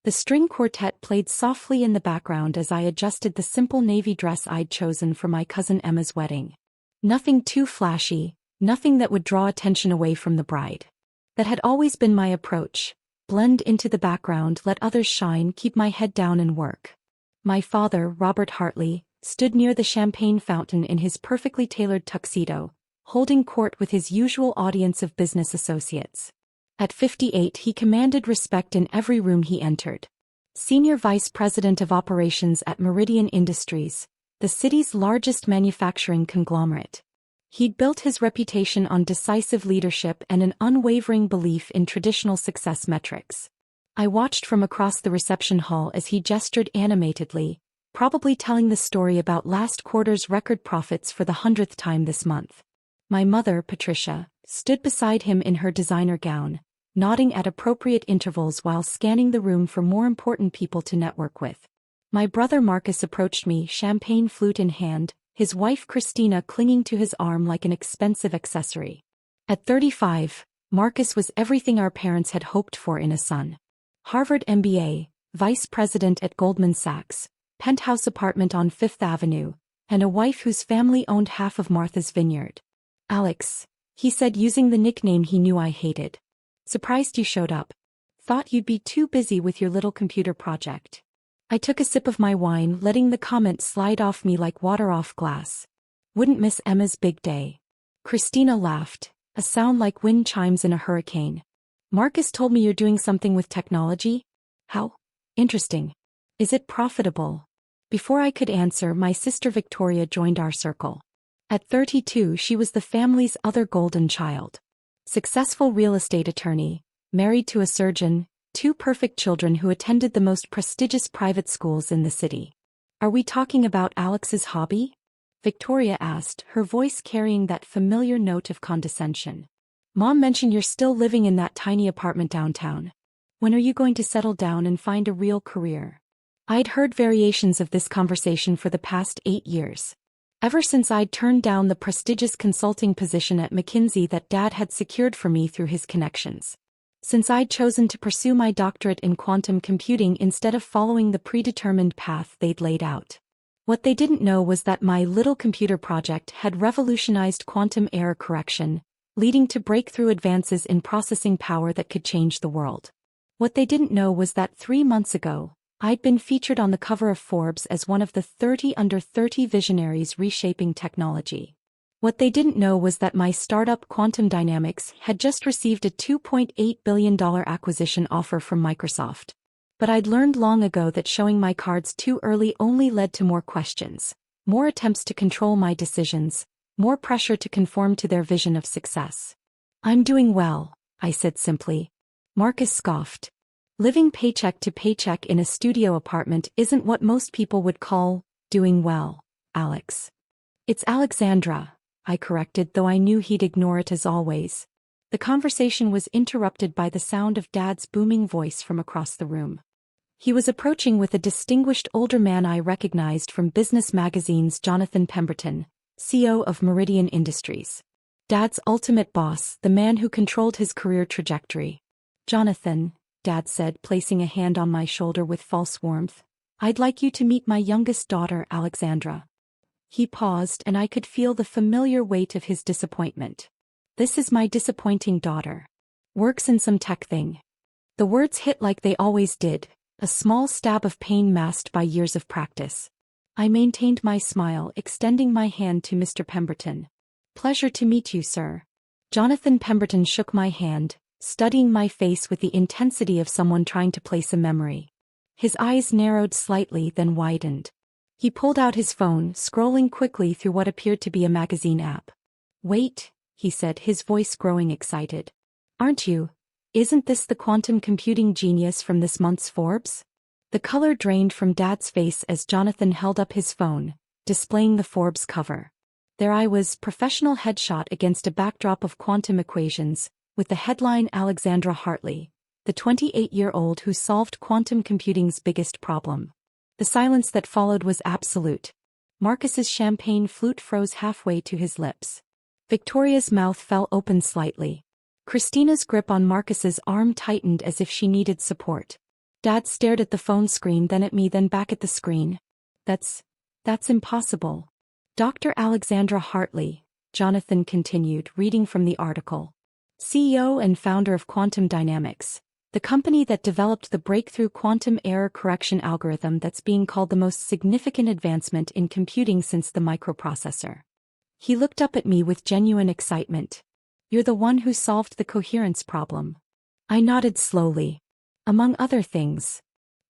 The string quartet played softly in the background as I adjusted the simple navy dress I'd chosen for my cousin Emma's wedding. Nothing too flashy, nothing that would draw attention away from the bride. That had always been my approach: blend into the background, let others shine, keep my head down and work. My father, Robert Hartley, stood near the champagne fountain in his perfectly tailored tuxedo, holding court with his usual audience of business associates. At 58, he commanded respect in every room he entered. Senior Vice President of Operations at Meridian Industries, the city's largest manufacturing conglomerate. He'd built his reputation on decisive leadership and an unwavering belief in traditional success metrics. I watched from across the reception hall as he gestured animatedly, probably telling the story about last quarter's record profits for the 100th time this month. My mother, Patricia, stood beside him in her designer gown, nodding at appropriate intervals while scanning the room for more important people to network with. My brother Marcus approached me, champagne flute in hand, his wife Christina clinging to his arm like an expensive accessory. At 35, Marcus was everything our parents had hoped for in a son. Harvard MBA, vice president at Goldman Sachs, penthouse apartment on Fifth Avenue, and a wife whose family owned half of Martha's Vineyard. "Alex," he said using the nickname he knew I hated. "Surprised you showed up. Thought you'd be too busy with your little computer project." I took a sip of my wine, letting the comment slide off me like water off glass. "Wouldn't miss Emma's big day." Christina laughed, a sound like wind chimes in a hurricane. "Marcus told me you're doing something with technology? How interesting. Is it profitable?" Before I could answer, my sister Victoria joined our circle. At 32, she was the family's other golden child. Successful real estate attorney, married to a surgeon, two perfect children who attended the most prestigious private schools in the city. "Are we talking about Alex's hobby?" Victoria asked, her voice carrying that familiar note of condescension. "Mom mentioned you're still living in that tiny apartment downtown. When are you going to settle down and find a real career?" I'd heard variations of this conversation for the past 8 years. Ever since I'd turned down the prestigious consulting position at McKinsey that Dad had secured for me through his connections. Since I'd chosen to pursue my doctorate in quantum computing instead of following the predetermined path they'd laid out. What they didn't know was that my little computer project had revolutionized quantum error correction, leading to breakthrough advances in processing power that could change the world. What they didn't know was that 3 months ago, I'd been featured on the cover of Forbes as one of the 30 under 30 visionaries reshaping technology. What they didn't know was that my startup Quantum Dynamics had just received a $2.8 billion acquisition offer from Microsoft. But I'd learned long ago that showing my cards too early only led to more questions, more attempts to control my decisions, more pressure to conform to their vision of success. "I'm doing well," I said simply. Marcus scoffed. "Living paycheck to paycheck in a studio apartment isn't what most people would call doing well, Alex." "It's Alexandra," I corrected, though I knew he'd ignore it as always. The conversation was interrupted by the sound of Dad's booming voice from across the room. He was approaching with a distinguished older man I recognized from Business Magazine's Jonathan Pemberton, CEO of Meridian Industries. Dad's ultimate boss, the man who controlled his career trajectory. "Jonathan," Dad said, placing a hand on my shoulder with false warmth, "I'd like you to meet my youngest daughter, Alexandra." He paused, and I could feel the familiar weight of his disappointment. "This is my disappointing daughter. Works in some tech thing." The words hit like they always did, a small stab of pain masked by years of practice. I maintained my smile, extending my hand to Mr. Pemberton. "Pleasure to meet you, sir." Jonathan Pemberton shook my hand, studying my face with the intensity of someone trying to place a memory. His eyes narrowed slightly, then widened. He pulled out his phone, scrolling quickly through what appeared to be a magazine app. "Wait," he said, his voice growing excited. "Aren't you? Isn't this the quantum computing genius from this month's Forbes?" The color drained from Dad's face as Jonathan held up his phone, displaying the Forbes cover. There I was, professional headshot against a backdrop of quantum equations, with the headline "Alexandra Hartley, the 28-year-old who solved quantum computing's biggest problem." The silence that followed was absolute. Marcus's champagne flute froze halfway to his lips. Victoria's mouth fell open slightly. Christina's grip on Marcus's arm tightened as if she needed support. Dad stared at the phone screen, then at me, then back at the screen. That's impossible. Dr. Alexandra Hartley, Jonathan continued, reading from the article. CEO and founder of Quantum Dynamics, the company that developed the breakthrough quantum error correction algorithm that's being called the most significant advancement in computing since the microprocessor. He looked up at me with genuine excitement. You're the one who solved the coherence problem. I nodded slowly. Among other things.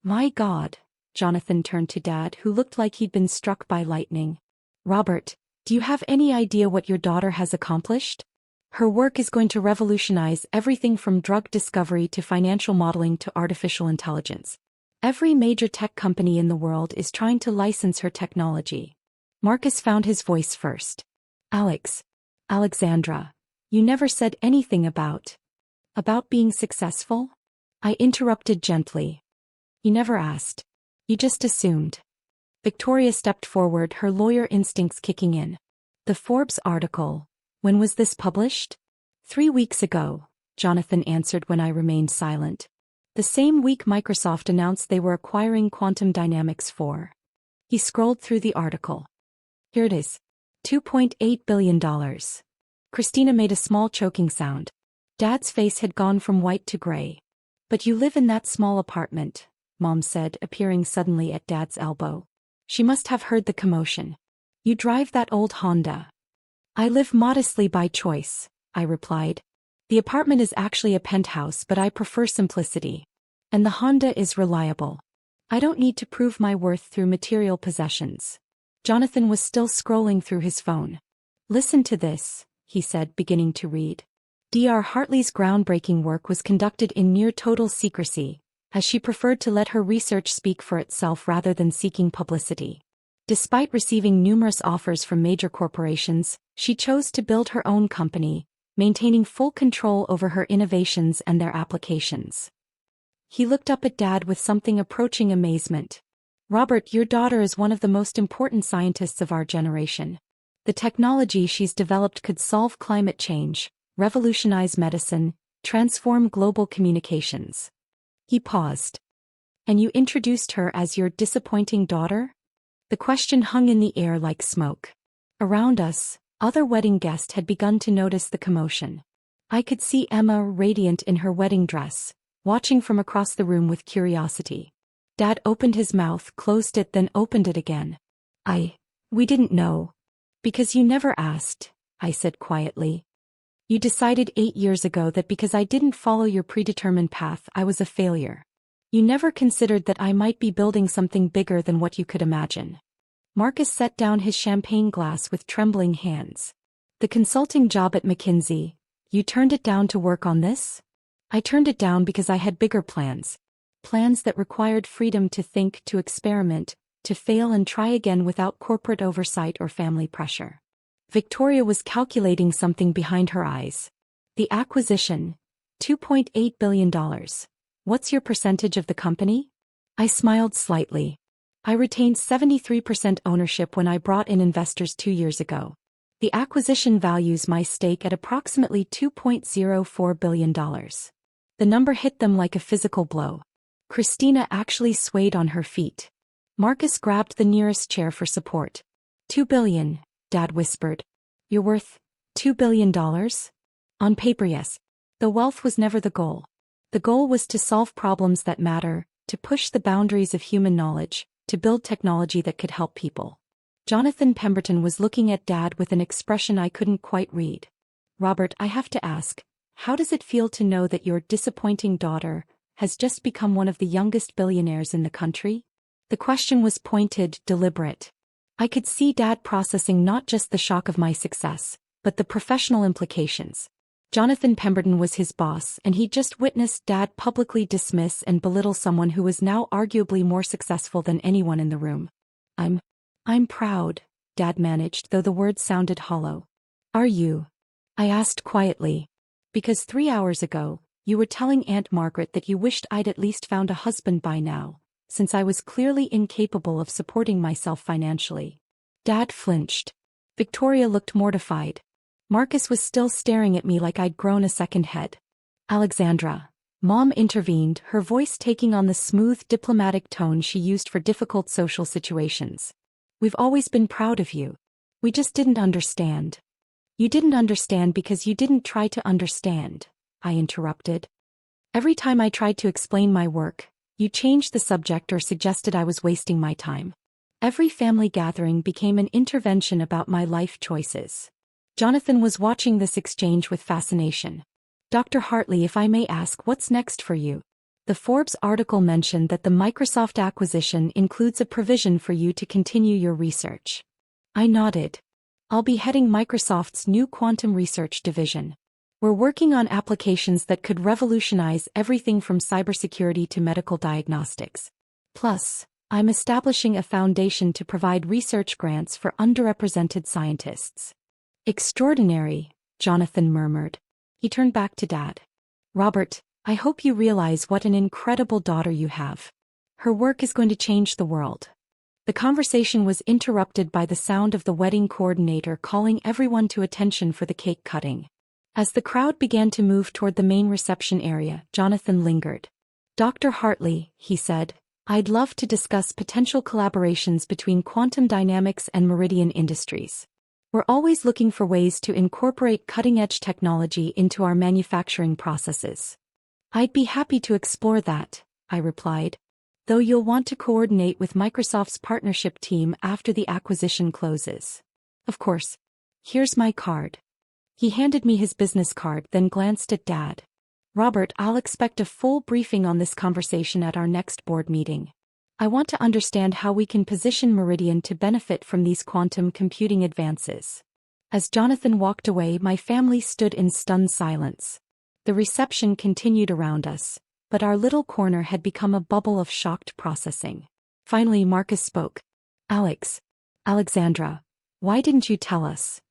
My God. Jonathan turned to Dad, who looked like he'd been struck by lightning. Robert, do you have any idea what your daughter has accomplished? Her work is going to revolutionize everything from drug discovery to financial modeling to artificial intelligence. Every major tech company in the world is trying to license her technology. Marcus found his voice first. Alexandra, you never said anything about being successful? I interrupted gently. You never asked. You just assumed. Victoria stepped forward, her lawyer instincts kicking in. The Forbes article. When was this published? 3 weeks ago, Jonathan answered when I remained silent. The same week Microsoft announced they were acquiring Quantum Dynamics for. He scrolled through the article. Here it is. $2.8 billion. Christina made a small choking sound. Dad's face had gone from white to gray. But you live in that small apartment, Mom said, appearing suddenly at Dad's elbow. She must have heard the commotion. You drive that old Honda. I live modestly by choice, I replied. The apartment is actually a penthouse, but I prefer simplicity. And the Honda is reliable. I don't need to prove my worth through material possessions. Jonathan was still scrolling through his phone. Listen to this, he said, beginning to read. Dr. Hartley's groundbreaking work was conducted in near total secrecy, as she preferred to let her research speak for itself rather than seeking publicity. Despite receiving numerous offers from major corporations, she chose to build her own company, maintaining full control over her innovations and their applications. He looked up at Dad with something approaching amazement. Robert, your daughter is one of the most important scientists of our generation. The technology she's developed could solve climate change, revolutionize medicine, transform global communications. He paused. And you introduced her as your disappointing daughter? The question hung in the air like smoke. Around us, other wedding guests had begun to notice the commotion. I could see Emma, radiant in her wedding dress, watching from across the room with curiosity. Dad opened his mouth, closed it, then opened it again. We didn't know. Because you never asked, I said quietly. You decided 8 years ago that because I didn't follow your predetermined path, I was a failure. You never considered that I might be building something bigger than what you could imagine. Marcus set down his champagne glass with trembling hands. The consulting job at McKinsey, you turned it down to work on this? I turned it down because I had bigger plans. Plans that required freedom to think, to experiment, to fail and try again without corporate oversight or family pressure. Victoria was calculating something behind her eyes. The acquisition, $2.8 billion. What's your percentage of the company? I smiled slightly. I retained 73% ownership when I brought in investors 2 years ago. The acquisition values my stake at approximately $2.04 billion. The number hit them like a physical blow. Christina actually swayed on her feet. Marcus grabbed the nearest chair for support. $2 billion. Dad whispered. You're worth $2 billion? On paper, yes. The wealth was never the goal. The goal was to solve problems that matter, to push the boundaries of human knowledge, to build technology that could help people. Jonathan Pemberton was looking at Dad with an expression I couldn't quite read. Robert, I have to ask, how does it feel to know that your disappointing daughter has just become one of the youngest billionaires in the country? The question was pointed, deliberate. I could see Dad processing not just the shock of my success, but the professional implications. Jonathan Pemberton was his boss, and he'd just witnessed Dad publicly dismiss and belittle someone who was now arguably more successful than anyone in the room. I'm proud, Dad managed, though the words sounded hollow. Are you? I asked quietly. Because 3 hours ago, you were telling Aunt Margaret that you wished I'd at least found a husband by now, since I was clearly incapable of supporting myself financially. Dad flinched. Victoria looked mortified. Marcus was still staring at me like I'd grown a second head. Alexandra, Mom intervened, her voice taking on the smooth, diplomatic tone she used for difficult social situations. We've always been proud of you. We just didn't understand. You didn't understand because you didn't try to understand, I interrupted. Every time I tried to explain my work, you changed the subject or suggested I was wasting my time. Every family gathering became an intervention about my life choices. Jonathan was watching this exchange with fascination. Dr. Hartley, if I may ask, what's next for you? The Forbes article mentioned that the Microsoft acquisition includes a provision for you to continue your research. I nodded. I'll be heading Microsoft's new quantum research division. We're working on applications that could revolutionize everything from cybersecurity to medical diagnostics. Plus, I'm establishing a foundation to provide research grants for underrepresented scientists. Extraordinary, Jonathan murmured. He turned back to Dad. Robert, I hope you realize what an incredible daughter you have. Her work is going to change the world. The conversation was interrupted by the sound of the wedding coordinator calling everyone to attention for the cake cutting. As the crowd began to move toward the main reception area, Jonathan lingered. Dr. Hartley, he said, I'd love to discuss potential collaborations between quantum dynamics and Meridian Industries. We're always looking for ways to incorporate cutting-edge technology into our manufacturing processes. I'd be happy to explore that, I replied, though you'll want to coordinate with Microsoft's partnership team after the acquisition closes. Of course. Here's my card. He handed me his business card, then glanced at Dad. Robert, I'll expect a full briefing on this conversation at our next board meeting. I want to understand how we can position Meridian to benefit from these quantum computing advances. As Jonathan walked away, my family stood in stunned silence. The reception continued around us, but our little corner had become a bubble of shocked processing. Finally, Marcus spoke. Alexandra, why didn't you tell us?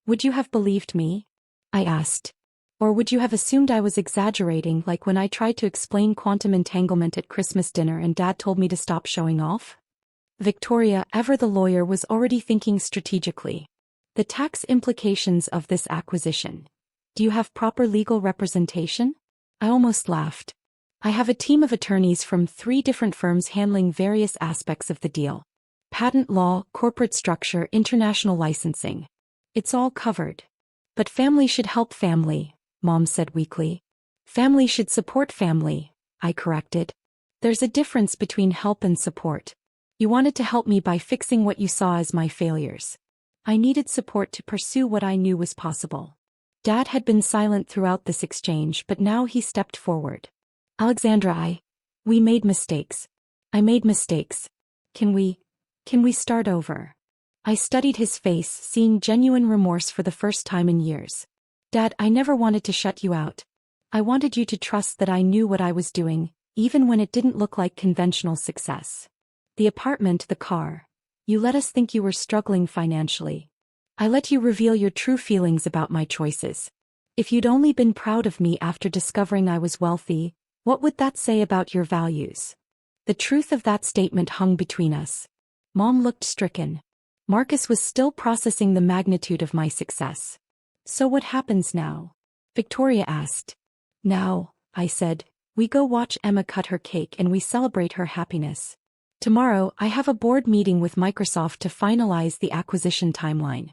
Would you have believed me? I asked. Or would you have assumed I was exaggerating, like when I tried to explain quantum entanglement at Christmas dinner and Dad told me to stop showing off? Victoria, ever the lawyer, was already thinking strategically. The tax implications of this acquisition. Do you have proper legal representation? I almost laughed. I have a team of attorneys from 3 different firms handling various aspects of the deal. Patent law, corporate structure, international licensing. It's all covered. But family should help family, Mom said weakly. Family should support family, I corrected. There's a difference between help and support. You wanted to help me by fixing what you saw as my failures. I needed support to pursue what I knew was possible. Dad had been silent throughout this exchange, but now he stepped forward. Alexandra, we made mistakes. I made mistakes. Can we start over? I studied his face, seeing genuine remorse for the first time in years. Dad, I never wanted to shut you out. I wanted you to trust that I knew what I was doing, even when it didn't look like conventional success. The apartment, the car. You let us think you were struggling financially. I let you reveal your true feelings about my choices. If you'd only been proud of me after discovering I was wealthy, what would that say about your values? The truth of that statement hung between us. Mom looked stricken. Marcus was still processing the magnitude of my success. So what happens now? Victoria asked. Now, I said, we go watch Emma cut her cake and we celebrate her happiness. Tomorrow, I have a board meeting with Microsoft to finalize the acquisition timeline.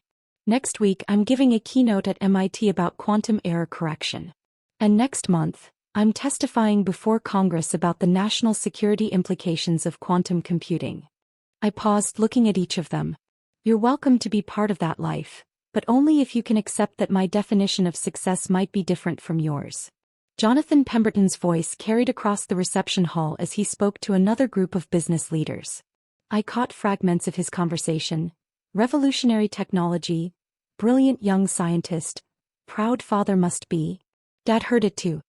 Next week, I'm giving a keynote at MIT about quantum error correction. And next month, I'm testifying before Congress about the national security implications of quantum computing. I paused, looking at each of them. You're welcome to be part of that life, but only if you can accept that my definition of success might be different from yours. Jonathan Pemberton's voice carried across the reception hall as he spoke to another group of business leaders. I caught fragments of his conversation. Revolutionary technology, brilliant young scientist, proud father must be. Dad heard it too.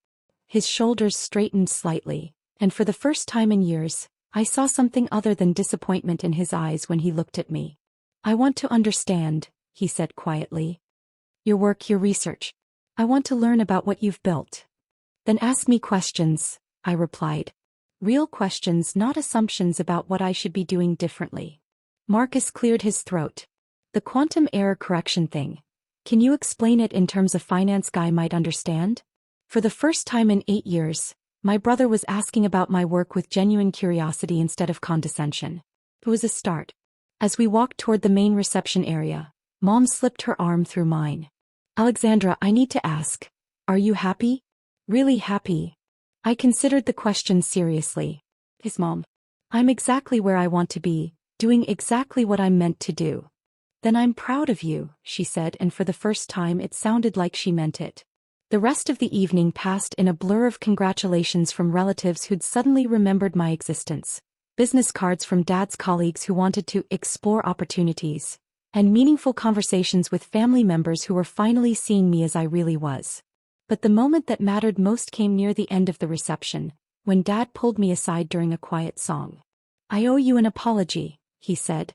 His shoulders straightened slightly, and for the first time in years, I saw something other than disappointment in his eyes when he looked at me. I want to understand, he said quietly. Your work, your research. I want to learn about what you've built. Then ask me questions, I replied. Real questions, not assumptions about what I should be doing differently. Marcus cleared his throat. The quantum error correction thing. Can you explain it in terms a finance guy might understand? For the first time in 8 years, My brother was asking about my work with genuine curiosity instead of condescension. It was a start. As we walked toward the main reception area, Mom slipped her arm through mine. Alexandra, I need to ask. Are you happy? Really happy? I considered the question seriously. His mom. I'm exactly where I want to be, doing exactly what I'm meant to do. Then I'm proud of you, she said, and for the first time it sounded like she meant it. The rest of the evening passed in a blur of congratulations from relatives who'd suddenly remembered my existence, business cards from Dad's colleagues who wanted to explore opportunities, and meaningful conversations with family members who were finally seeing me as I really was. But the moment that mattered most came near the end of the reception, when Dad pulled me aside during a quiet song. I owe you an apology, he said.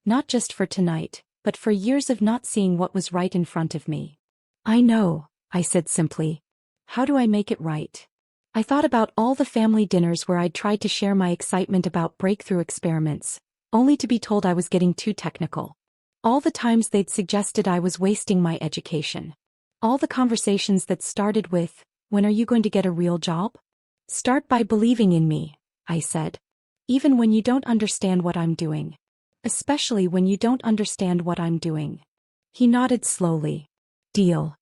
Not just for tonight, but for years of not seeing what was right in front of me. I know, I said simply. How do I make it right? I thought about all the family dinners where I'd tried to share my excitement about breakthrough experiments, only to be told I was getting too technical. All the times they'd suggested I was wasting my education. All the conversations that started with, when are you going to get a real job? Start by believing in me, I said. Even when you don't understand what I'm doing. Especially when you don't understand what I'm doing. He nodded slowly. Deal.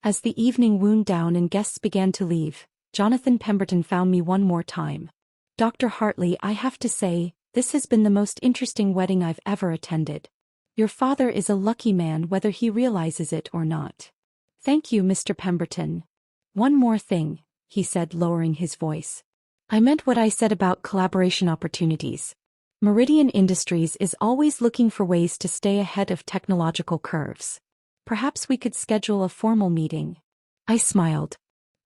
As the evening wound down and guests began to leave, Jonathan Pemberton found me one more time. Dr. Hartley, I have to say, this has been the most interesting wedding I've ever attended. Your father is a lucky man whether he realizes it or not. Thank you, Mr. Pemberton. One more thing, he said, lowering his voice. I meant what I said about collaboration opportunities. Meridian Industries is always looking for ways to stay ahead of technological curves. Perhaps we could schedule a formal meeting. I smiled.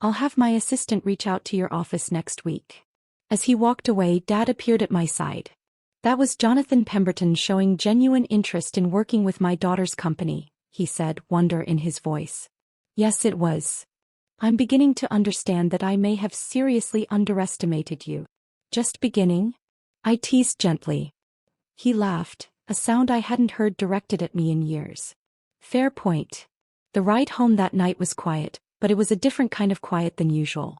I'll have my assistant reach out to your office next week. As he walked away, Dad appeared at my side. That was Jonathan Pemberton showing genuine interest in working with my daughter's company, he said, wonder in his voice. Yes, it was. I'm beginning to understand that I may have seriously underestimated you. Just beginning? I teased gently. He laughed, a sound I hadn't heard directed at me in years. Fair point. The ride home that night was quiet, but it was a different kind of quiet than usual.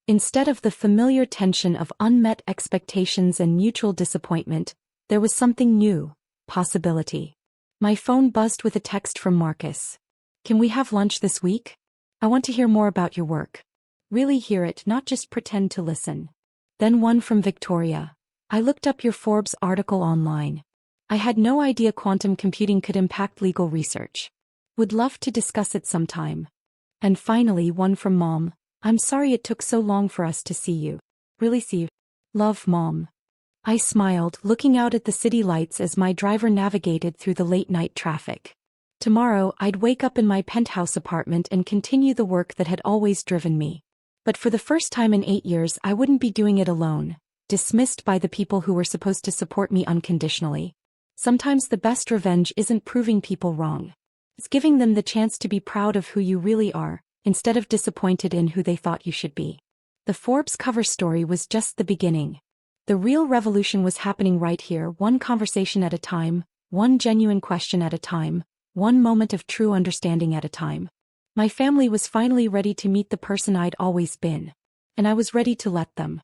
Instead of the familiar tension of unmet expectations and mutual disappointment, there was something new, possibility. My phone buzzed with a text from Marcus. Can we have lunch this week? I want to hear more about your work. Really hear it, not just pretend to listen. Then one from Victoria. I looked up your Forbes article online. I had no idea quantum computing could impact legal research. Would love to discuss it sometime. And finally one from Mom. I'm sorry it took so long for us to see you. Really see you. Love, Mom. I smiled, looking out at the city lights as my driver navigated through the late-night traffic. Tomorrow, I'd wake up in my penthouse apartment and continue the work that had always driven me. But for the first time in 8 years, I wouldn't be doing it alone, dismissed by the people who were supposed to support me unconditionally. Sometimes the best revenge isn't proving people wrong. It's giving them the chance to be proud of who you really are, instead of disappointed in who they thought you should be. The Forbes cover story was just the beginning. The real revolution was happening right here, one conversation at a time, one genuine question at a time, one moment of true understanding at a time. My family was finally ready to meet the person I'd always been. And I was ready to let them.